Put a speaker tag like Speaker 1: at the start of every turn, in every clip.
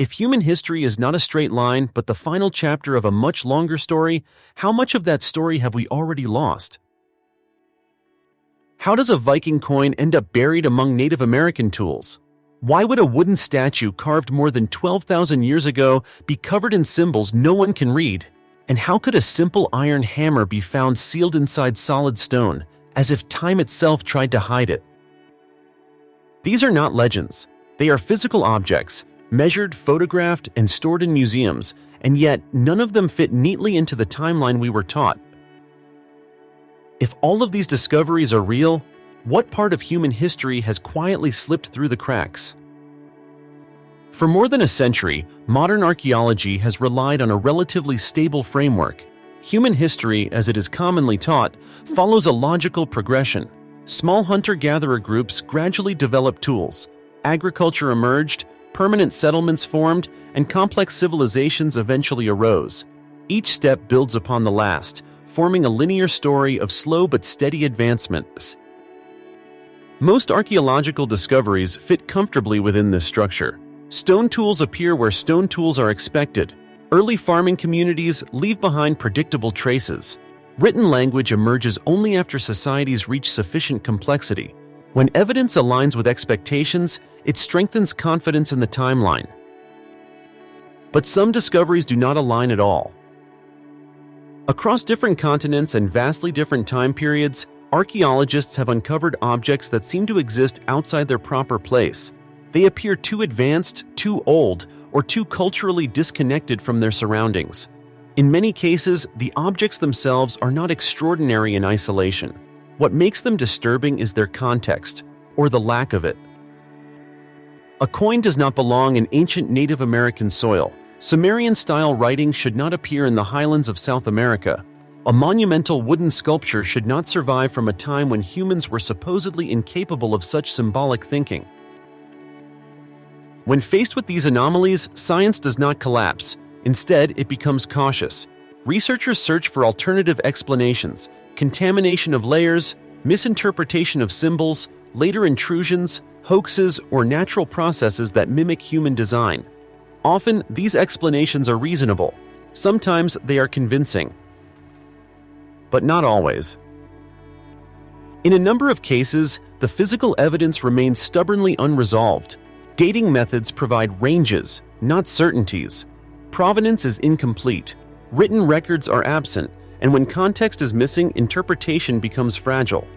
Speaker 1: If human history is not a straight line but the final chapter of a much longer story, how much of that story have we already lost? How does a Viking coin end up buried among Native American tools? Why would a wooden statue carved more than 12,000 years ago be covered in symbols no one can read? And how could a simple iron hammer be found sealed inside solid stone, as if time itself tried to hide it? These are not legends. They are physical objects, measured, photographed, and stored in museums, and yet none of them fit neatly into the timeline we were taught. If all of these discoveries are real, what part of human history has quietly slipped through the cracks? For more than a century, modern archaeology has relied on a relatively stable framework. Human history, as it is commonly taught, follows a logical progression. Small hunter-gatherer groups gradually developed tools, agriculture emerged, permanent settlements formed, and complex civilizations eventually arose. Each step builds upon the last, forming a linear story of slow but steady advancements. Most archaeological discoveries fit comfortably within this structure. Stone tools appear where stone tools are expected. Early farming communities leave behind predictable traces. Written language emerges only after societies reach sufficient complexity. When evidence aligns with expectations, it strengthens confidence in the timeline. But some discoveries do not align at all. Across different continents and vastly different time periods, archaeologists have uncovered objects that seem to exist outside their proper place. They appear too advanced, too old, or too culturally disconnected from their surroundings. In many cases, the objects themselves are not extraordinary in isolation. What makes them disturbing is their context, or the lack of it. A coin does not belong in ancient Native American soil. Sumerian-style writing should not appear in the highlands of South America. A monumental wooden sculpture should not survive from a time when humans were supposedly incapable of such symbolic thinking. When faced with these anomalies, science does not collapse. Instead, it becomes cautious. Researchers search for alternative explanations, contamination of layers, misinterpretation of symbols, later intrusions, hoaxes, or natural processes that mimic human design. Often, these explanations are reasonable. Sometimes they are convincing. But not always. In a number of cases, the physical evidence remains stubbornly unresolved. Dating methods provide ranges, not certainties. Provenance is incomplete. Written records are absent, and when context is missing, interpretation becomes fragile.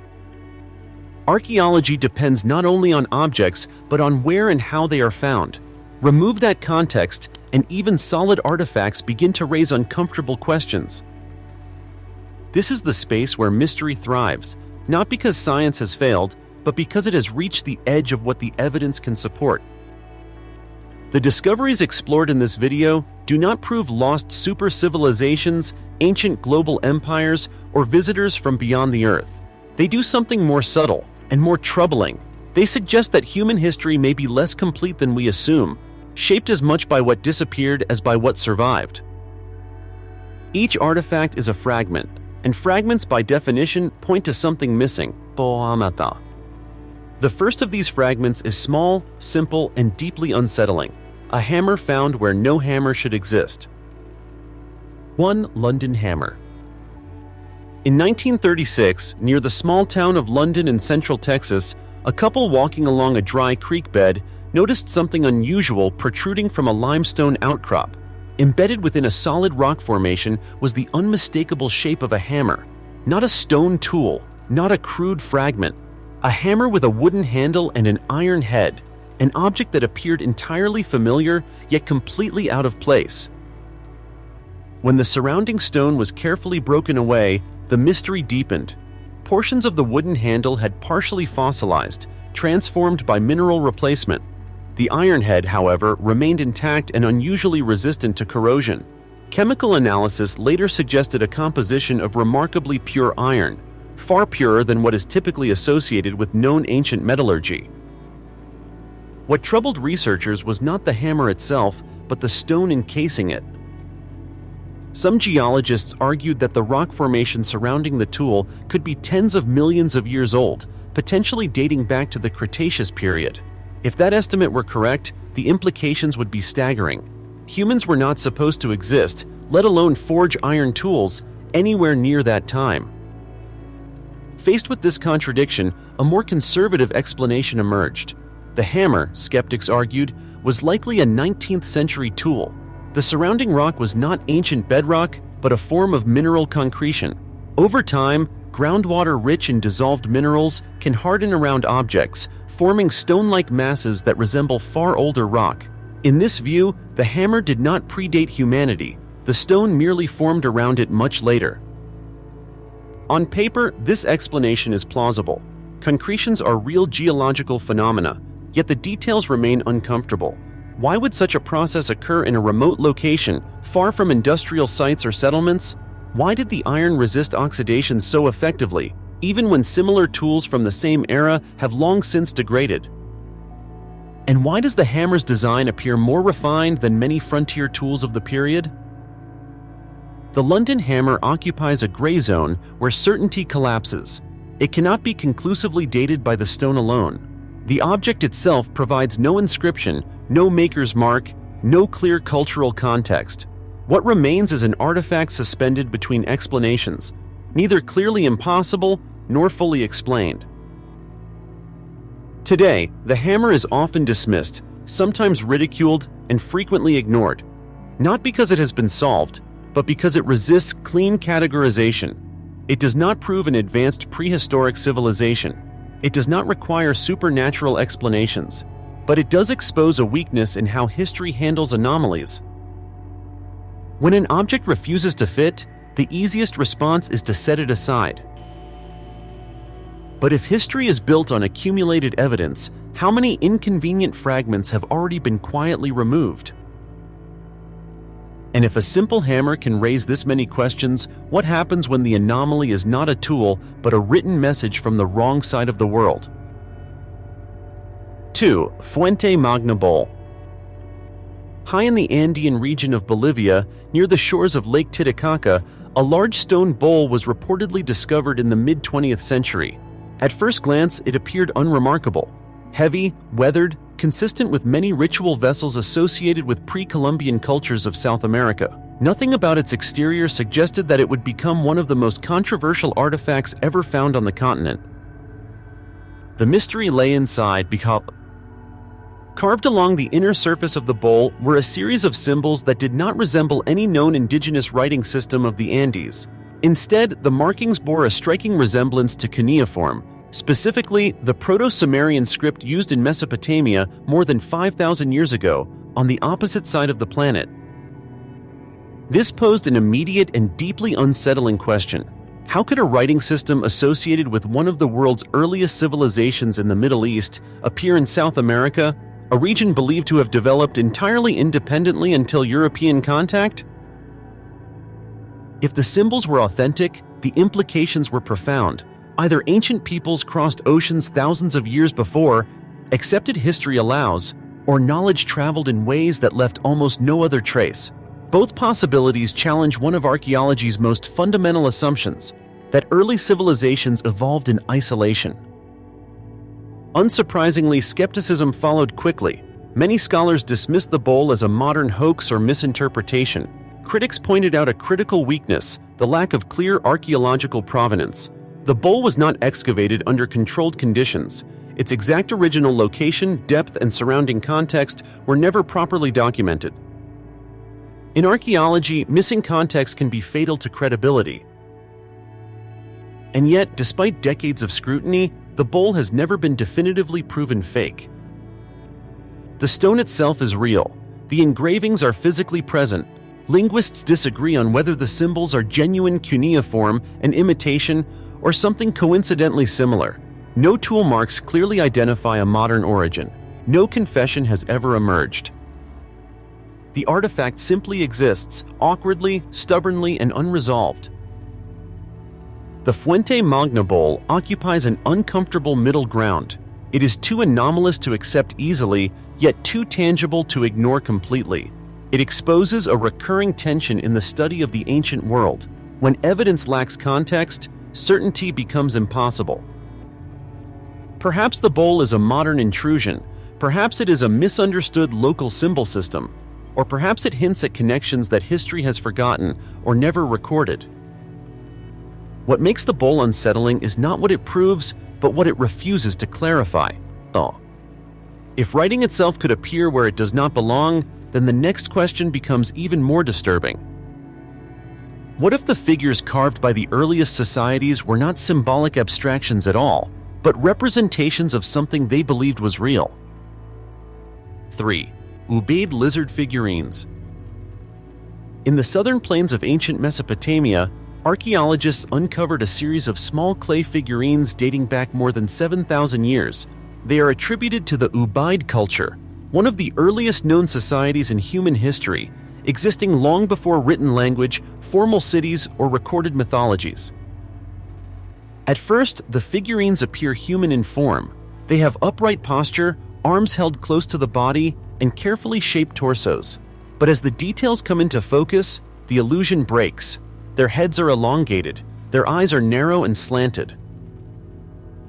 Speaker 1: Archaeology depends not only on objects, but on where and how they are found. Remove that context, and even solid artifacts begin to raise uncomfortable questions. This is the space where mystery thrives, not because science has failed, but because it has reached the edge of what the evidence can support. The discoveries explored in this video do not prove lost super civilizations, ancient global empires, or visitors from beyond the Earth. They do something more subtle and more troubling. They suggest that human history may be less complete than we assume, shaped as much by what disappeared as by what survived. Each artifact is a fragment, and fragments by definition point to something missing. The first of these fragments is small, simple, and deeply unsettling. A hammer found where no hammer should exist. 1 London hammer. In 1936, near the small town of London in central Texas, a couple walking along a dry creek bed noticed something unusual protruding from a limestone outcrop. Embedded within a solid rock formation was the unmistakable shape of a hammer. Not a stone tool, not a crude fragment. A hammer with a wooden handle and an iron head. An object that appeared entirely familiar, yet completely out of place. When the surrounding stone was carefully broken away, the mystery deepened. Portions of the wooden handle had partially fossilized, transformed by mineral replacement. The iron head, however, remained intact and unusually resistant to corrosion. Chemical analysis later suggested a composition of remarkably pure iron, far purer than what is typically associated with known ancient metallurgy. What troubled researchers was not the hammer itself, but the stone encasing it. Some geologists argued that the rock formation surrounding the tool could be tens of millions of years old, potentially dating back to the Cretaceous period. If that estimate were correct, the implications would be staggering. Humans were not supposed to exist, let alone forge iron tools, anywhere near that time. Faced with this contradiction, a more conservative explanation emerged. The hammer, skeptics argued, was likely a 19th century tool. The surrounding rock was not ancient bedrock, but a form of mineral concretion. Over time, groundwater rich in dissolved minerals can harden around objects, forming stone-like masses that resemble far older rock. In this view, the hammer did not predate humanity. The stone merely formed around it much later. On paper, this explanation is plausible. Concretions are real geological phenomena, yet the details remain uncomfortable. Why would such a process occur in a remote location, far from industrial sites or settlements? Why did the iron resist oxidation so effectively, even when similar tools from the same era have long since degraded? And why does the hammer's design appear more refined than many frontier tools of the period? The London hammer occupies a gray zone where certainty collapses. It cannot be conclusively dated by the stone alone. The object itself provides no inscription, no maker's mark, no clear cultural context. What remains is an artifact suspended between explanations, neither clearly impossible nor fully explained. Today, the hammer is often dismissed, sometimes ridiculed, and frequently ignored, not because it has been solved, but because it resists clean categorization. It does not prove an advanced prehistoric civilization. It does not require supernatural explanations, but it does expose a weakness in how history handles anomalies. When an object refuses to fit, the easiest response is to set it aside. But if history is built on accumulated evidence, how many inconvenient fragments have already been quietly removed? And if a simple hammer can raise this many questions, what happens when the anomaly is not a tool, but a written message from the wrong side of the world? 2. Fuente Magna Bowl. High in the Andean region of Bolivia, near the shores of Lake Titicaca, a large stone bowl was reportedly discovered in the mid-20th century. At first glance, it appeared unremarkable. Heavy, weathered, consistent with many ritual vessels associated with pre-Columbian cultures of South America. Nothing about its exterior suggested that it would become one of the most controversial artifacts ever found on the continent. The mystery lay inside because carved along the inner surface of the bowl were a series of symbols that did not resemble any known indigenous writing system of the Andes. Instead, the markings bore a striking resemblance to cuneiform, specifically the Proto-Sumerian script used in Mesopotamia more than 5,000 years ago, on the opposite side of the planet. This posed an immediate and deeply unsettling question. How could a writing system associated with one of the world's earliest civilizations in the Middle East appear in South America, a region believed to have developed entirely independently until European contact? If the symbols were authentic, the implications were profound. Either ancient peoples crossed oceans thousands of years before, accepted history allows, or knowledge traveled in ways that left almost no other trace. Both possibilities challenge one of archaeology's most fundamental assumptions, that early civilizations evolved in isolation. Unsurprisingly, skepticism followed quickly. Many scholars dismissed the bowl as a modern hoax or misinterpretation. Critics pointed out a critical weakness, the lack of clear archaeological provenance. The bowl was not excavated under controlled conditions. Its exact original location, depth, and surrounding context were never properly documented. In archaeology, missing context can be fatal to credibility. And yet, despite decades of scrutiny, the bowl has never been definitively proven fake. The stone itself is real. The engravings are physically present. Linguists disagree on whether the symbols are genuine cuneiform, an imitation, or something coincidentally similar. No tool marks clearly identify a modern origin. No confession has ever emerged. The artifact simply exists, awkwardly, stubbornly, and unresolved. The Fuente Magna bowl occupies an uncomfortable middle ground. It is too anomalous to accept easily, yet too tangible to ignore completely. It exposes a recurring tension in the study of the ancient world. When evidence lacks context, certainty becomes impossible. Perhaps the bowl is a modern intrusion, Perhaps it is a misunderstood local symbol system, or perhaps it hints at connections that history has forgotten or never recorded. What makes the bowl unsettling is not what it proves, but what it refuses to clarify. If writing itself could appear where it does not belong, then the next question becomes even more disturbing. What if the figures carved by the earliest societies were not symbolic abstractions at all, but representations of something they believed was real? 3. Ubaid lizard figurines. In the southern plains of ancient Mesopotamia, archaeologists uncovered a series of small clay figurines dating back more than 7,000 years. They are attributed to the Ubaid culture, one of the earliest known societies in human history, existing long before written language, formal cities, or recorded mythologies. At first, the figurines appear human in form. They have upright posture, arms held close to the body, and carefully shaped torsos. But as the details come into focus, the illusion breaks. Their heads are elongated, their eyes are narrow and slanted.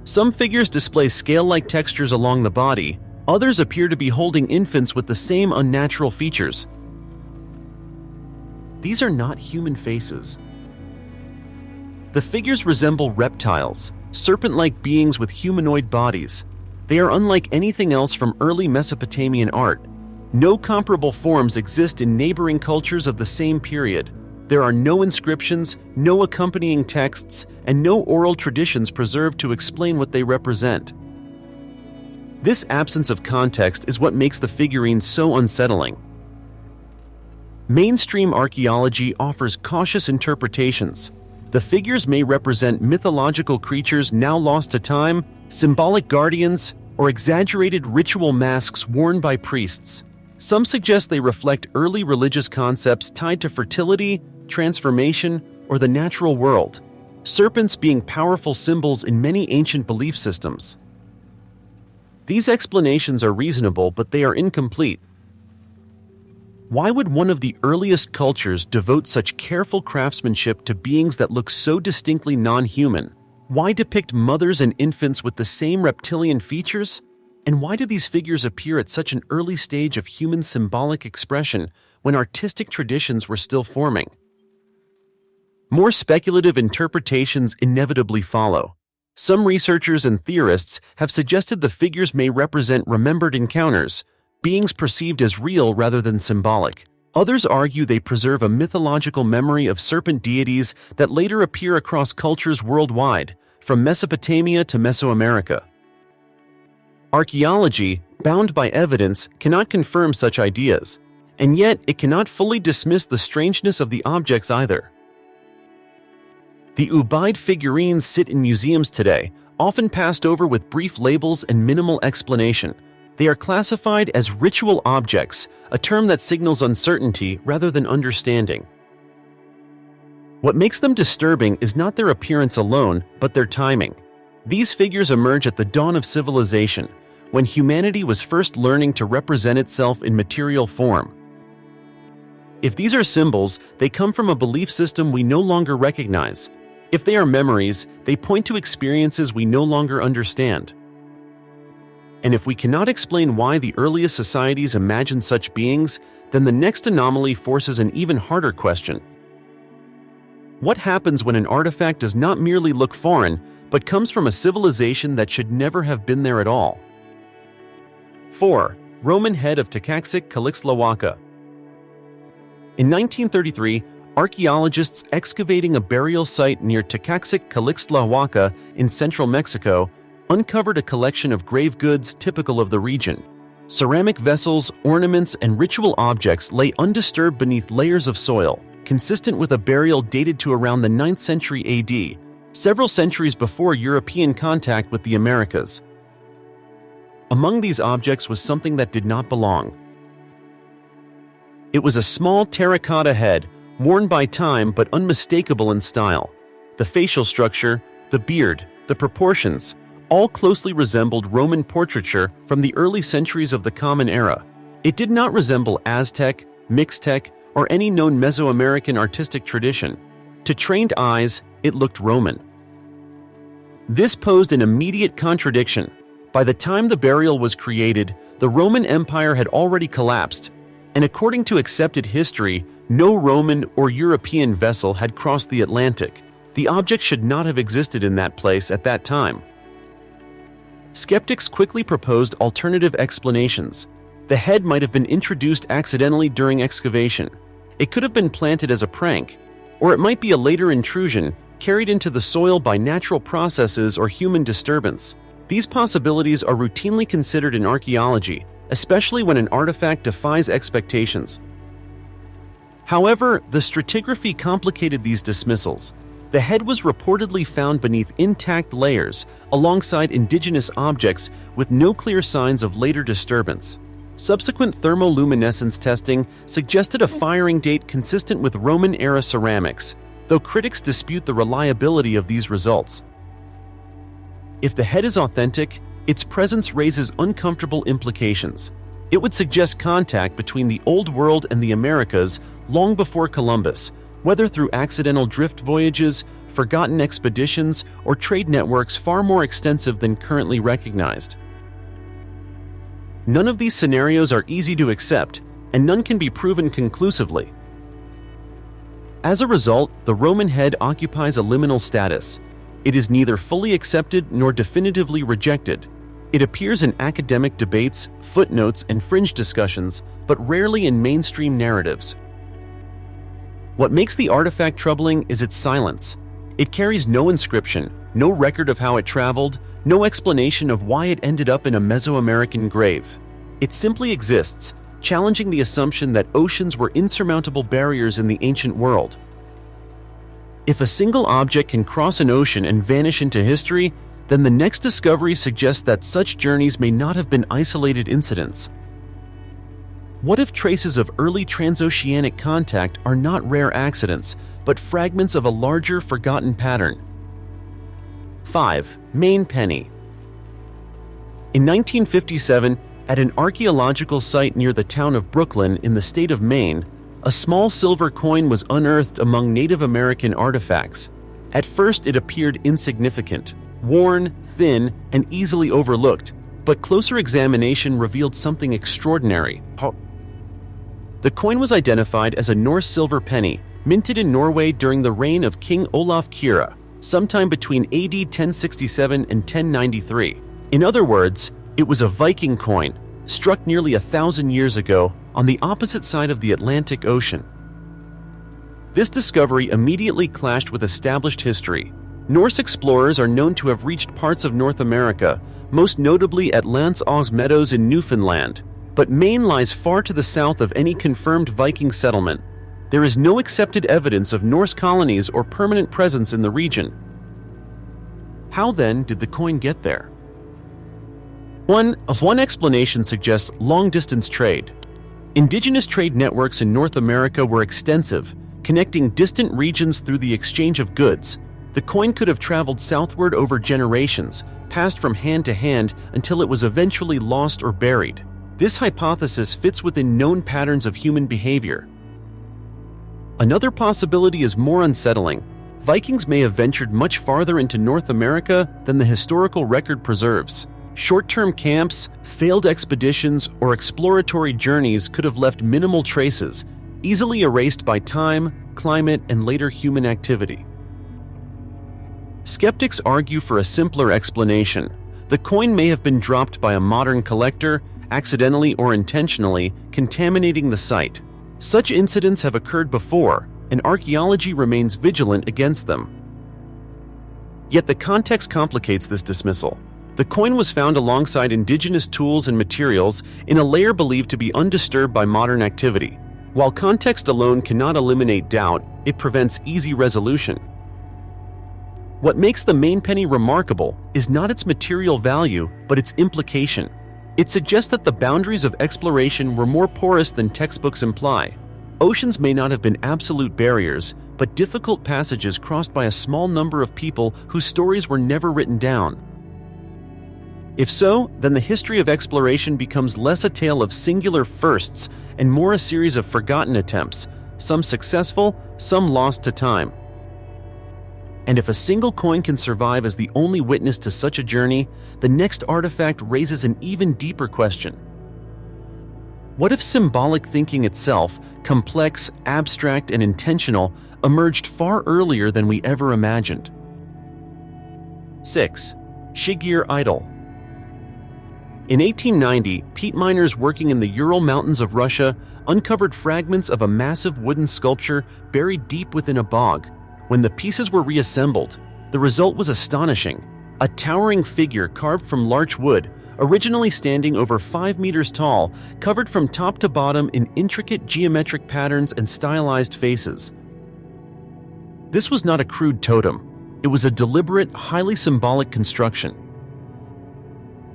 Speaker 1: Some figures display scale-like textures along the body, others appear to be holding infants with the same unnatural features. These are not human faces. The figures resemble reptiles, serpent-like beings with humanoid bodies. They are unlike anything else from early Mesopotamian art. No comparable forms exist in neighboring cultures of the same period. There are no inscriptions, no accompanying texts, and no oral traditions preserved to explain what they represent. This absence of context is what makes the figurines so unsettling. Mainstream archaeology offers cautious interpretations. The figures may represent mythological creatures now lost to time, symbolic guardians, or exaggerated ritual masks worn by priests. Some suggest they reflect early religious concepts tied to fertility, transformation, or the natural world, serpents being powerful symbols in many ancient belief systems. These explanations are reasonable, but they are incomplete. Why would one of the earliest cultures devote such careful craftsmanship to beings that look so distinctly non-human? Why depict mothers and infants with the same reptilian features? And why do these figures appear at such an early stage of human symbolic expression when artistic traditions were still forming? More speculative interpretations inevitably follow. Some researchers and theorists have suggested the figures may represent remembered encounters, beings perceived as real rather than symbolic. Others argue they preserve a mythological memory of serpent deities that later appear across cultures worldwide, from Mesopotamia to Mesoamerica. Archaeology, bound by evidence, cannot confirm such ideas, and yet it cannot fully dismiss the strangeness of the objects either. The Ubaid figurines sit in museums today, often passed over with brief labels and minimal explanation. They are classified as ritual objects, a term that signals uncertainty rather than understanding. What makes them disturbing is not their appearance alone, but their timing. These figures emerge at the dawn of civilization, when humanity was first learning to represent itself in material form. If these are symbols, they come from a belief system we no longer recognize. If they are memories, they point to experiences we no longer understand. And if we cannot explain why the earliest societies imagined such beings, then the next anomaly forces an even harder question. What happens when an artifact does not merely look foreign, but comes from a civilization that should never have been there at all? 4. Roman head of Tekacsik-Kalixtlahuaca. In 1933, archaeologists excavating a burial site near Tekacsik-Kalixtlahuaca in central Mexico uncovered a collection of grave goods typical of the region. Ceramic vessels, ornaments, and ritual objects lay undisturbed beneath layers of soil, consistent with a burial dated to around the 9th century AD, several centuries before European contact with the Americas. Among these objects was something that did not belong. It was a small terracotta head, worn by time but unmistakable in style. The facial structure, the beard, the proportions, all closely resembled Roman portraiture from the early centuries of the Common Era. It did not resemble Aztec, Mixtec, or any known Mesoamerican artistic tradition. To trained eyes, it looked Roman. This posed an immediate contradiction. By the time the burial was created, the Roman Empire had already collapsed, and according to accepted history, no Roman or European vessel had crossed the Atlantic. The object should not have existed in that place at that time. Skeptics quickly proposed alternative explanations. The head might have been introduced accidentally during excavation. It could have been planted as a prank, or it might be a later intrusion carried into the soil by natural processes or human disturbance. These possibilities are routinely considered in archaeology, especially when an artifact defies expectations. However, the stratigraphy complicated these dismissals. The head was reportedly found beneath intact layers, alongside indigenous objects with no clear signs of later disturbance. Subsequent thermoluminescence testing suggested a firing date consistent with Roman-era ceramics, though critics dispute the reliability of these results. If the head is authentic, its presence raises uncomfortable implications. It would suggest contact between the Old World and the Americas long before Columbus, whether through accidental drift voyages, forgotten expeditions, or trade networks far more extensive than currently recognized. None of these scenarios are easy to accept, and none can be proven conclusively. As a result, the Roman head occupies a liminal status. It is neither fully accepted nor definitively rejected. It appears in academic debates, footnotes, and fringe discussions, but rarely in mainstream narratives. What makes the artifact troubling is its silence. It carries no inscription, no record of how it traveled, no explanation of why it ended up in a Mesoamerican grave. It simply exists, challenging the assumption that oceans were insurmountable barriers in the ancient world. If a single object can cross an ocean and vanish into history, then the next discovery suggests that such journeys may not have been isolated incidents. What if traces of early transoceanic contact are not rare accidents, but fragments of a larger, forgotten pattern? 5. Maine penny. In 1957, at an archaeological site near the town of Brooklyn in the state of Maine, a small silver coin was unearthed among Native American artifacts. At first, it appeared insignificant, worn, thin, and easily overlooked, but closer examination revealed something extraordinary. The coin was identified as a Norse silver penny, minted in Norway during the reign of King Olaf Kyrre, sometime between AD 1067 and 1093. In other words, it was a Viking coin, struck nearly 1,000 years ago on the opposite side of the Atlantic Ocean. This discovery immediately clashed with established history. Norse explorers are known to have reached parts of North America, most notably at L'Anse aux Meadows in Newfoundland, but Maine lies far to the south of any confirmed Viking settlement. There is no accepted evidence of Norse colonies or permanent presence in the region. How then did the coin get there? One explanation suggests long-distance trade. Indigenous trade networks in North America were extensive, connecting distant regions through the exchange of goods. The coin could have traveled southward over generations, passed from hand to hand until it was eventually lost or buried. This hypothesis fits within known patterns of human behavior. Another possibility is more unsettling. Vikings may have ventured much farther into North America than the historical record preserves. Short-term camps, failed expeditions, or exploratory journeys could have left minimal traces, easily erased by time, climate, and later human activity. Skeptics argue for a simpler explanation. The coin may have been dropped by a modern collector, accidentally or intentionally, contaminating the site. Such incidents have occurred before, and archaeology remains vigilant against them. Yet the context complicates this dismissal. The coin was found alongside indigenous tools and materials in a layer believed to be undisturbed by modern activity. While context alone cannot eliminate doubt, it prevents easy resolution. What makes the Maine penny remarkable is not its material value, but its implication. It suggests that the boundaries of exploration were more porous than textbooks imply. Oceans may not have been absolute barriers, but difficult passages crossed by a small number of people whose stories were never written down. If so, then the history of exploration becomes less a tale of singular firsts and more a series of forgotten attempts, some successful, some lost to time. And if a single coin can survive as the only witness to such a journey, the next artifact raises an even deeper question. What if symbolic thinking itself, complex, abstract, and intentional, emerged far earlier than we ever imagined? 6. Shigir Idol. In 1890, peat miners working in the Ural Mountains of Russia uncovered fragments of a massive wooden sculpture buried deep within a bog. When the pieces were reassembled, the result was astonishing. A towering figure carved from larch wood, originally standing over 5 meters tall, covered from top to bottom in intricate geometric patterns and stylized faces. This was not a crude totem. It was a deliberate, highly symbolic construction.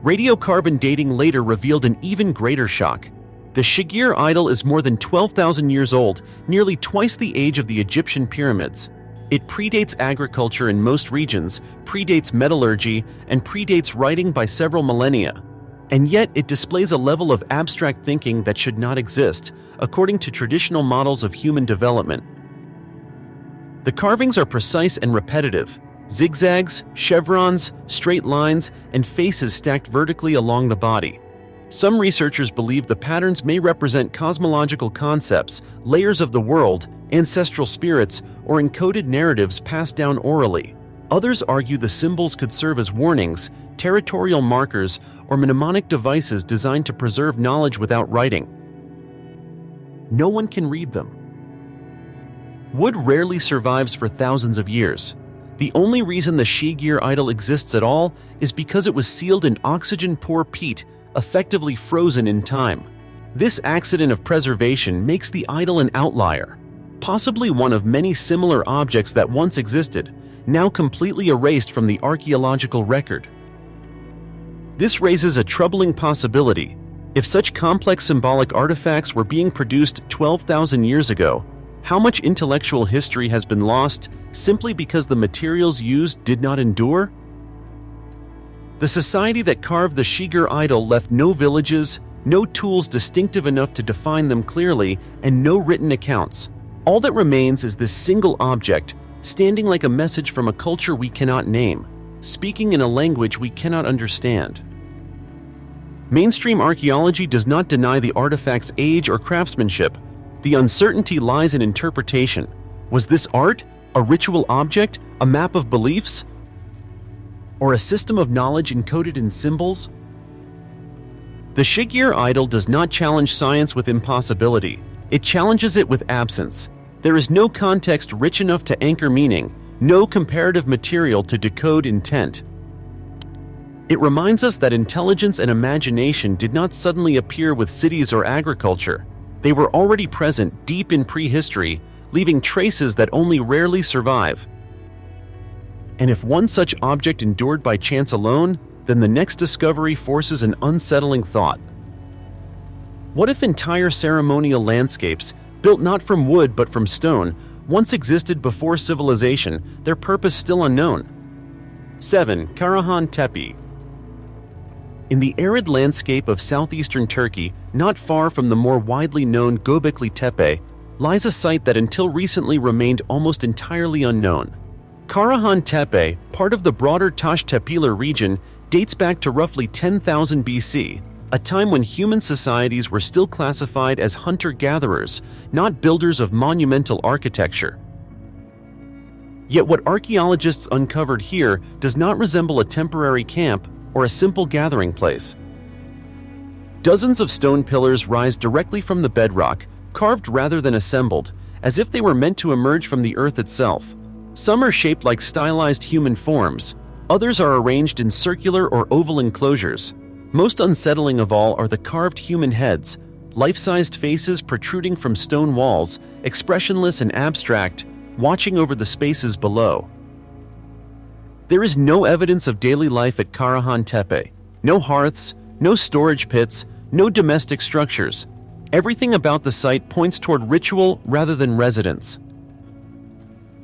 Speaker 1: Radiocarbon dating later revealed an even greater shock. The Shigir idol is more than 12,000 years old, nearly twice the age of the Egyptian pyramids. It predates agriculture in most regions, predates metallurgy, and predates writing by several millennia. And yet it displays a level of abstract thinking that should not exist, according to traditional models of human development. The carvings are precise and repetitive. Zigzags, chevrons, straight lines, and faces stacked vertically along the body. Some researchers believe the patterns may represent cosmological concepts, layers of the world, ancestral spirits, or encoded narratives passed down orally. Others argue the symbols could serve as warnings, territorial markers, or mnemonic devices designed to preserve knowledge without writing. No one can read them. Wood rarely survives for thousands of years. The only reason the Shigir idol exists at all is because it was sealed in oxygen-poor peat, effectively frozen in time. This accident of preservation makes the idol an outlier, possibly one of many similar objects that once existed, now completely erased from the archaeological record. This raises a troubling possibility. If such complex symbolic artifacts were being produced 12,000 years ago, how much intellectual history has been lost simply because the materials used did not endure? The society that carved the Shigir idol left no villages, no tools distinctive enough to define them clearly, and no written accounts. All that remains is this single object, standing like a message from a culture we cannot name, speaking in a language we cannot understand. Mainstream archaeology does not deny the artifact's age or craftsmanship. The uncertainty lies in interpretation. Was this art, a ritual object, a map of beliefs, or a system of knowledge encoded in symbols? The Shigir idol does not challenge science with impossibility. It challenges it with absence. There is no context rich enough to anchor meaning, no comparative material to decode intent. It reminds us that intelligence and imagination did not suddenly appear with cities or agriculture. They were already present deep in prehistory, leaving traces that only rarely survive. And if one such object endured by chance alone, then the next discovery forces an unsettling thought. What if entire ceremonial landscapes, built not from wood but from stone, once existed before civilization, their purpose still unknown? 7. Karahan Tepe. In the arid landscape of southeastern Turkey, not far from the more widely known Göbekli Tepe, lies a site that until recently remained almost entirely unknown. Karahan Tepe, part of the broader Taş-Tepeler region, dates back to roughly 10,000 BC, a time when human societies were still classified as hunter-gatherers, not builders of monumental architecture. Yet what archaeologists uncovered here does not resemble a temporary camp or a simple gathering place. Dozens of stone pillars rise directly from the bedrock, carved rather than assembled, as if they were meant to emerge from the earth itself. Some are shaped like stylized human forms, others are arranged in circular or oval enclosures. Most unsettling of all are the carved human heads, life-sized faces protruding from stone walls, expressionless and abstract, watching over the spaces below. There is no evidence of daily life at Karahan Tepe. No hearths, no storage pits, no domestic structures. Everything about the site points toward ritual rather than residence.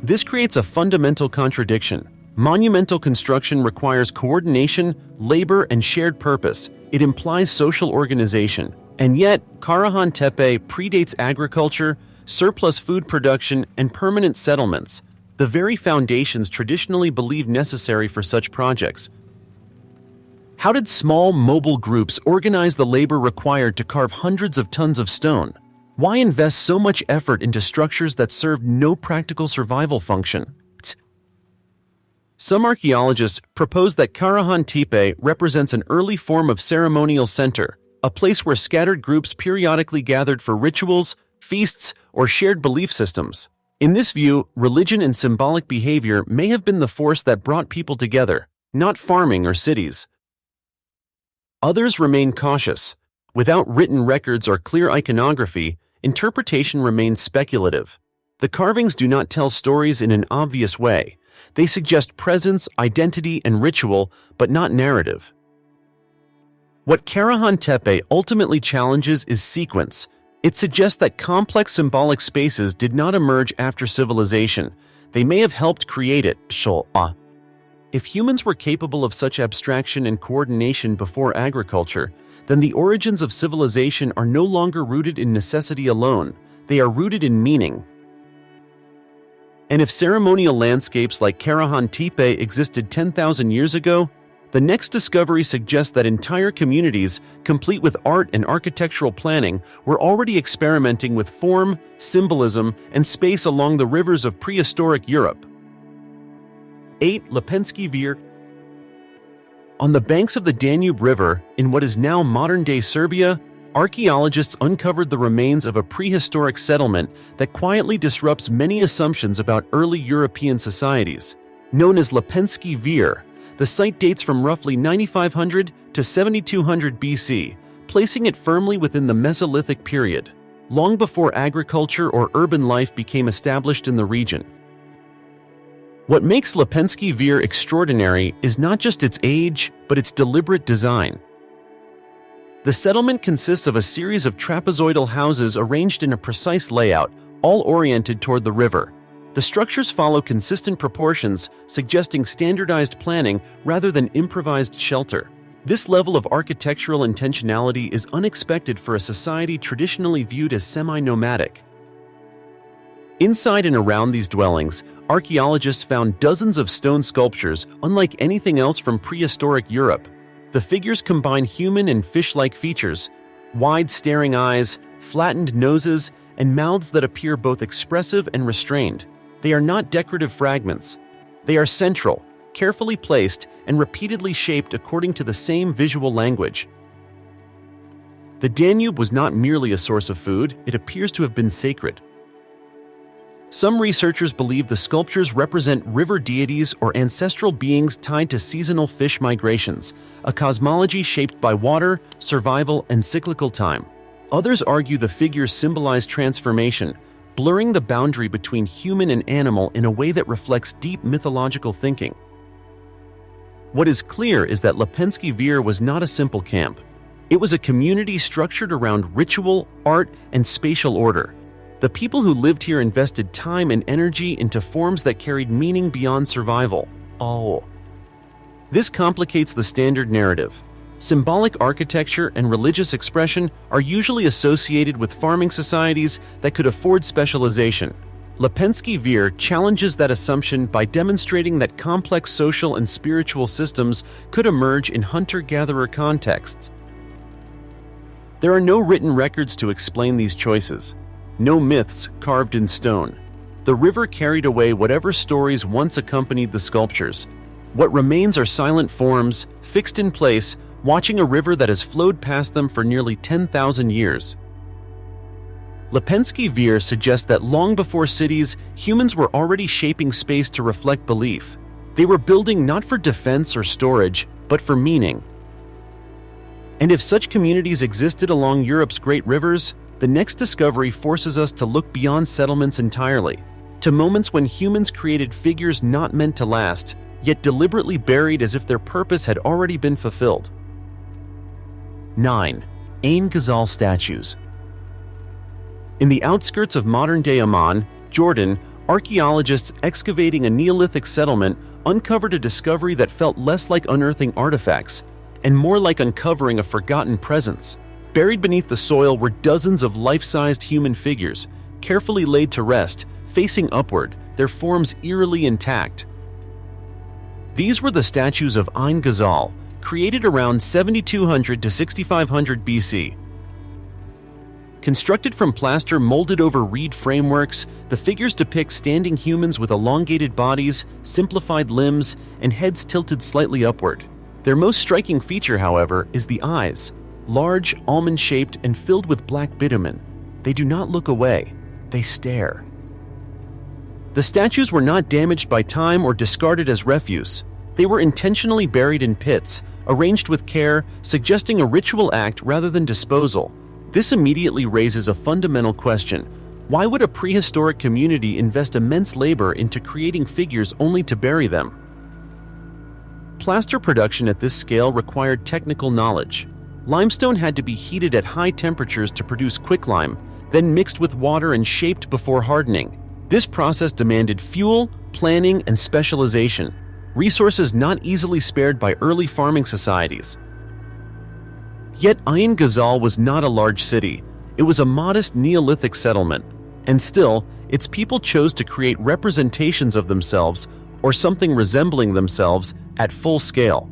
Speaker 1: This creates a fundamental contradiction. Monumental construction requires coordination, labor, and shared purpose. It implies social organization. And yet, Karahan Tepe predates agriculture, surplus food production, and permanent settlements, the very foundations traditionally believed necessary for such projects. How did small, mobile groups organize the labor required to carve hundreds of tons of stone? Why invest so much effort into structures that served no practical survival function? Some archaeologists propose that Karahan Tepe represents an early form of ceremonial center, a place where scattered groups periodically gathered for rituals, feasts, or shared belief systems. In this view, religion and symbolic behavior may have been the force that brought people together, not farming or cities. Others remain cautious. Without written records or clear iconography, interpretation remains speculative. The carvings do not tell stories in an obvious way. They suggest presence, identity, and ritual, but not narrative. What Karahan Tepe ultimately challenges is sequence. It suggests that complex symbolic spaces did not emerge after civilization. They may have helped create it. If humans were capable of such abstraction and coordination before agriculture, then the origins of civilization are no longer rooted in necessity alone. They are rooted in meaning. And if ceremonial landscapes like Karahan Tepe existed 10,000 years ago, the next discovery suggests that entire communities, complete with art and architectural planning, were already experimenting with form, symbolism, and space along the rivers of prehistoric Europe. 8. Lepenski Vir. On the banks of the Danube River, in what is now modern-day Serbia, archaeologists uncovered the remains of a prehistoric settlement that quietly disrupts many assumptions about early European societies. Known as Lepenski Vir, the site dates from roughly 9500 to 7200 BC, placing it firmly within the Mesolithic period, long before agriculture or urban life became established in the region. What makes Lepenski Vir extraordinary is not just its age, but its deliberate design. The settlement consists of a series of trapezoidal houses arranged in a precise layout, all oriented toward the river. The structures follow consistent proportions, suggesting standardized planning rather than improvised shelter. This level of architectural intentionality is unexpected for a society traditionally viewed as semi-nomadic. Inside and around these dwellings, archaeologists found dozens of stone sculptures unlike anything else from prehistoric Europe. The figures combine human and fish-like features, wide staring eyes, flattened noses, and mouths that appear both expressive and restrained. They are not decorative fragments. They are central, carefully placed, and repeatedly shaped according to the same visual language. The Danube was not merely a source of food, it appears to have been sacred. Some researchers believe the sculptures represent river deities or ancestral beings tied to seasonal fish migrations, a cosmology shaped by water, survival, and cyclical time. Others argue the figures symbolize transformation, blurring the boundary between human and animal in a way that reflects deep mythological thinking. What is clear is that Lepenski Vir was not a simple camp. It was a community structured around ritual, art, and spatial order. The people who lived here invested time and energy into forms that carried meaning beyond survival. This complicates the standard narrative. Symbolic architecture and religious expression are usually associated with farming societies that could afford specialization. Lepenski Vir challenges that assumption by demonstrating that complex social and spiritual systems could emerge in hunter-gatherer contexts. There are no written records to explain these choices. No myths carved in stone. The river carried away whatever stories once accompanied the sculptures. What remains are silent forms, fixed in place, watching a river that has flowed past them for nearly 10,000 years. Lepenski Vir suggests that long before cities, humans were already shaping space to reflect belief. They were building not for defense or storage, but for meaning. And if such communities existed along Europe's great rivers, the next discovery forces us to look beyond settlements entirely, to moments when humans created figures not meant to last, yet deliberately buried as if their purpose had already been fulfilled. 9. Ain Ghazal statues. In the outskirts of modern-day Amman, Jordan, archaeologists excavating a Neolithic settlement uncovered a discovery that felt less like unearthing artifacts, and more like uncovering a forgotten presence. Buried beneath the soil were dozens of life-sized human figures, carefully laid to rest, facing upward, their forms eerily intact. These were the statues of Ain Ghazal, created around 7200 to 6500 BC. Constructed from plaster molded over reed frameworks, the figures depict standing humans with elongated bodies, simplified limbs, and heads tilted slightly upward. Their most striking feature, however, is the eyes. Large, almond-shaped, and filled with black bitumen. They do not look away, they stare. The statues were not damaged by time or discarded as refuse. They were intentionally buried in pits, arranged with care, suggesting a ritual act rather than disposal. This immediately raises a fundamental question. Why would a prehistoric community invest immense labor into creating figures only to bury them? Plaster production at this scale required technical knowledge. Limestone had to be heated at high temperatures to produce quicklime, then mixed with water and shaped before hardening. This process demanded fuel, planning, and specialization, resources not easily spared by early farming societies. Yet Ain Ghazal was not a large city. It was a modest Neolithic settlement, and still, its people chose to create representations of themselves, or something resembling themselves, at full scale.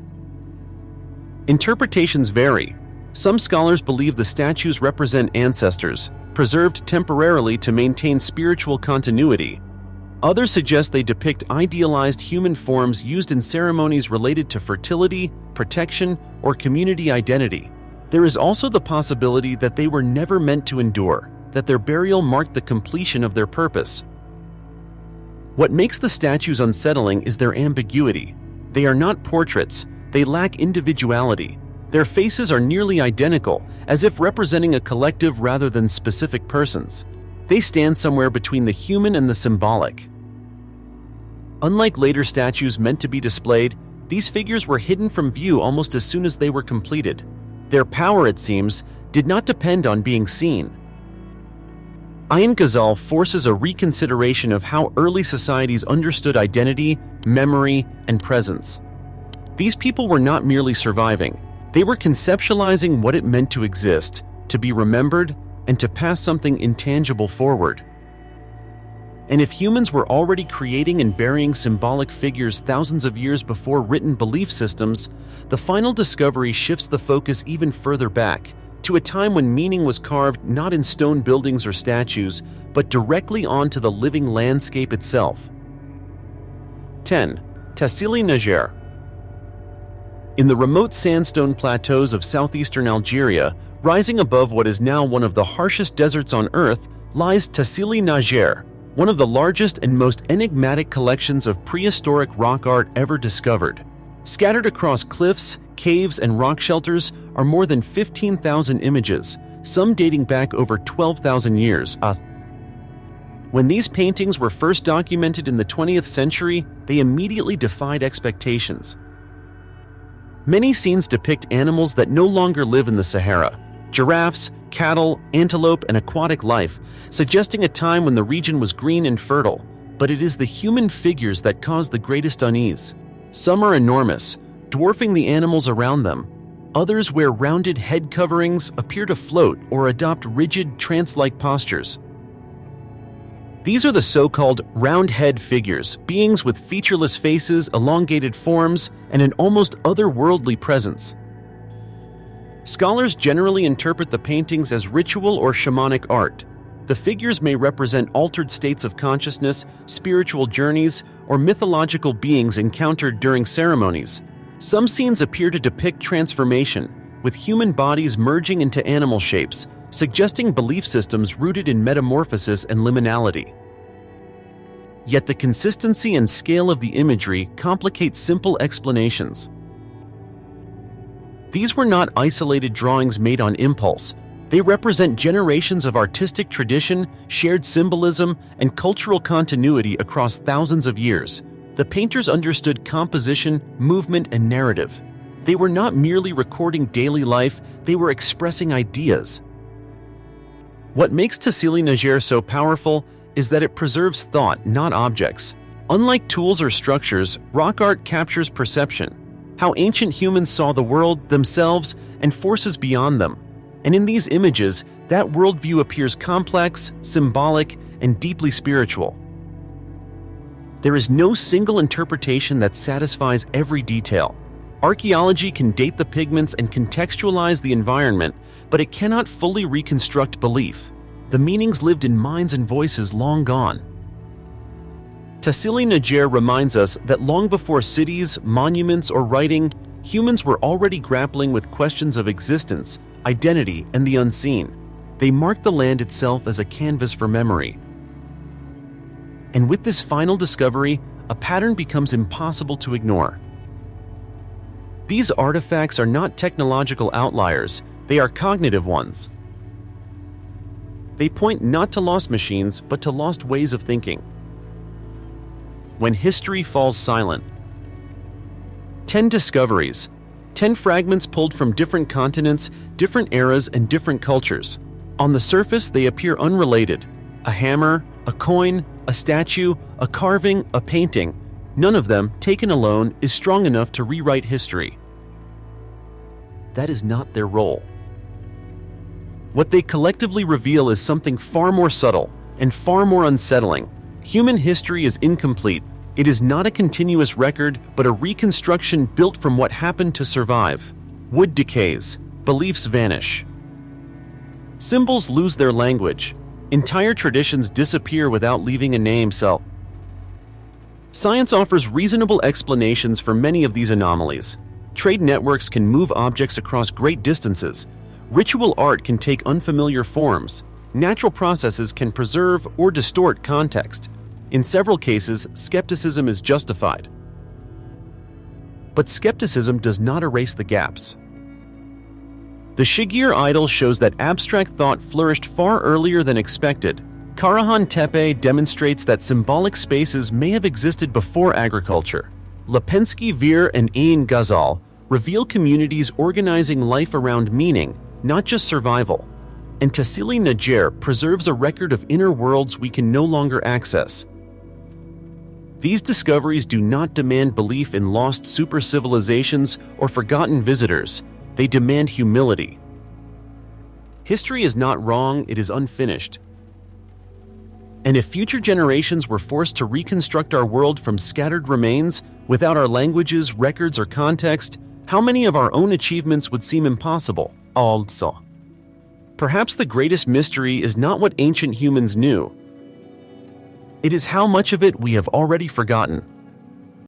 Speaker 1: Interpretations vary. Some scholars believe the statues represent ancestors, preserved temporarily to maintain spiritual continuity. Others suggest they depict idealized human forms used in ceremonies related to fertility, protection, or community identity. There is also the possibility that they were never meant to endure, that their burial marked the completion of their purpose. What makes the statues unsettling is their ambiguity. They are not portraits, they lack individuality. Their faces are nearly identical, as if representing a collective rather than specific persons. They stand somewhere between the human and the symbolic. Unlike later statues meant to be displayed, these figures were hidden from view almost as soon as they were completed. Their power, it seems, did not depend on being seen. Ain Ghazal forces a reconsideration of how early societies understood identity, memory, and presence. These people were not merely surviving. They were conceptualizing what it meant to exist, to be remembered, and to pass something intangible forward. And if humans were already creating and burying symbolic figures thousands of years before written belief systems, the final discovery shifts the focus even further back, to a time when meaning was carved not in stone buildings or statues, but directly onto the living landscape itself. 10. Tassili Niger. In the remote sandstone plateaus of southeastern Algeria, rising above what is now one of the harshest deserts on Earth, lies Tassili Niger, one of the largest and most enigmatic collections of prehistoric rock art ever discovered. Scattered across cliffs, caves, and rock shelters are more than 15,000 images, some dating back over 12,000 years. When these paintings were first documented in the 20th century, they immediately defied expectations. Many scenes depict animals that no longer live in the Sahara: giraffes, cattle, antelope, and aquatic life, suggesting a time when the region was green and fertile. But it is the human figures that cause the greatest unease. Some are enormous, dwarfing the animals around them. Others wear rounded head coverings, appear to float, or adopt rigid, trance-like postures. These are the so-called round-head figures, beings with featureless faces, elongated forms, and an almost otherworldly presence. Scholars generally interpret the paintings as ritual or shamanic art. The figures may represent altered states of consciousness, spiritual journeys, or mythological beings encountered during ceremonies. Some scenes appear to depict transformation, with human bodies merging into animal shapes, suggesting belief systems rooted in metamorphosis and liminality. Yet the consistency and scale of the imagery complicate simple explanations. These were not isolated drawings made on impulse. They represent generations of artistic tradition, shared symbolism, and cultural continuity across thousands of years. The painters understood composition, movement, and narrative. They were not merely recording daily life, they were expressing ideas. What makes Tassili Niger so powerful is that it preserves thought, not objects. Unlike tools or structures, rock art captures perception, how ancient humans saw the world, themselves, and forces beyond them. And in these images, that worldview appears complex, symbolic, and deeply spiritual. There is no single interpretation that satisfies every detail. Archaeology can date the pigments and contextualize the environment, but it cannot fully reconstruct belief. The meanings lived in minds and voices long gone. Tassili N'Ajjer reminds us that long before cities, monuments, or writing, humans were already grappling with questions of existence, identity, and the unseen. They marked the land itself as a canvas for memory. And with this final discovery, a pattern becomes impossible to ignore. These artifacts are not technological outliers, they are cognitive ones. They point not to lost machines, but to lost ways of thinking. When history falls silent. 10 discoveries. 10 fragments pulled from different continents, different eras, and different cultures. On the surface, they appear unrelated. A hammer, a coin, a statue, a carving, a painting. None of them, taken alone, is strong enough to rewrite history. That is not their role. What they collectively reveal is something far more subtle and far more unsettling. Human history is incomplete. It is not a continuous record, but a reconstruction built from what happened to survive. Wood decays. Beliefs vanish. Symbols lose their language. Entire traditions disappear without leaving a name cell. Science offers reasonable explanations for many of these anomalies. Trade networks can move objects across great distances. Ritual art can take unfamiliar forms. Natural processes can preserve or distort context. In several cases, skepticism is justified. But skepticism does not erase the gaps. The Shigir idol shows that abstract thought flourished far earlier than expected. Karahan Tepe demonstrates that symbolic spaces may have existed before agriculture. Lipensky Vir and Ain Ghazal reveal communities organizing life around meaning, not just survival. And Tassili N'Ajjer preserves a record of inner worlds we can no longer access. These discoveries do not demand belief in lost super-civilizations or forgotten visitors. They demand humility. History is not wrong, it is unfinished. And if future generations were forced to reconstruct our world from scattered remains, without our languages, records, or context, how many of our own achievements would seem impossible? Also, perhaps the greatest mystery is not what ancient humans knew. It is how much of it we have already forgotten.